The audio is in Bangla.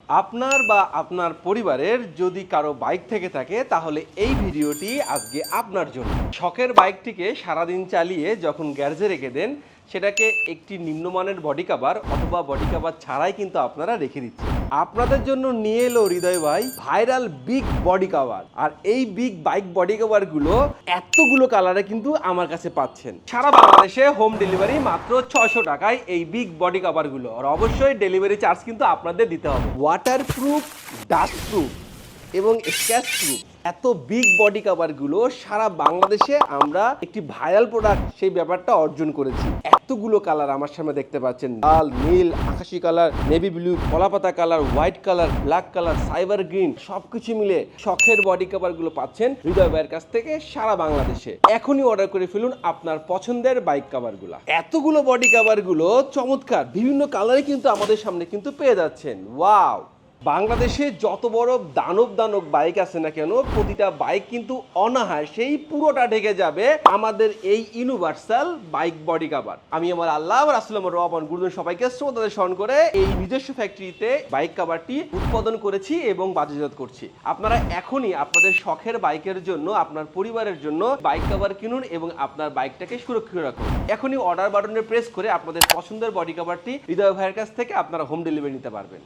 আপনার বা আপনার পরিবারের যদি কারো বাইক থেকে থাকে তাহলে এই ভিডিওটি আজকে আপনার জন্য। শখের বাইকটিকে সারাদিন চালিয়ে যখন গ্যারেজে রেখে দেন, সেটাকে একটি নিম্নমানের বডি কভার অথবা বডি কভার ছাড়াই কিন্তু আপনারা রেখে দিচ্ছেন। আপনাদের জন্য নিয়ে এলো হৃদয় ভাই ভাইরাল বিগ বডি কভার। আর এই বিগ বাইক বডি কভারগুলো এতগুলো কালারে কিন্তু আমার কাছে পাচ্ছেন। সারা বাংলাদেশে হোম ডেলিভারি মাত্র 600 টাকায় এই বিগ বডি কভারগুলো। আর অবশ্যই ডেলিভারি চার্জ কিন্তু আপনাদের দিতে হবে। ওয়াটারপ্রুফ, ডাস্ট প্রুফ এবং স্ক্র্যাচ প্রুফ এত বিগ বডি কভারগুলো সারা বাংলাদেশে আমরা একটি ভাইরাল প্রোডাক্ট সেই ব্যাপারটা অর্জন করেছি। এতগুলো কালার আমার সামনে দেখতে পাচ্ছেন, লাল, নীল, আকাশি কালার, নেভি ব্লু, কলাপাতা colour, white colour, black colour, cyber green, সবকিছু মিলে শখের বডি কভারগুলো পাচ্ছেন হৃদয় ভাইয়ের কাছ থেকে সারা বাংলাদেশে। এখনই অর্ডার করে ফেলুন আপনার পছন্দের বাইক কভারগুলো। এতগুলো বডি কভারগুলো চমৎকার বিভিন্ন কালারে কিন্তু আমাদের সামনে কিন্তু পেয়ে যাচ্ছেন। ওয়াও! বাংলাদেশে যত বড় দানব বাইক আছে না কেন, প্রতিটা বাইক কিন্তু অনাহার সেই পুরোটা ঢেকে যাবে আমাদের এই ইউনিভার্সাল বাইক বডি কভার। আমি আমার আল্লাহ রাসূল রহমান গুরুজন সবাইকে শ্রদ্ধা স্মরণ করে এই নিজস্ব ফ্যাক্টরিতে বাইক কভারটি উৎপাদন করেছি এবং বাজারজাত করছি। আপনারা এখনই আপনাদের শখের বাইকের জন্য, আপনার পরিবারের জন্য বাইক কভার কিনুন এবং আপনার বাইকটাকে সুরক্ষিত রাখুন। এখনই অর্ডার বাটনে প্রেস করে আপনাদের পছন্দের বডি কভারটি হৃদয় ভাইয়ের কাছ থেকে আপনারা হোম ডেলিভারি নিতে পারবেন।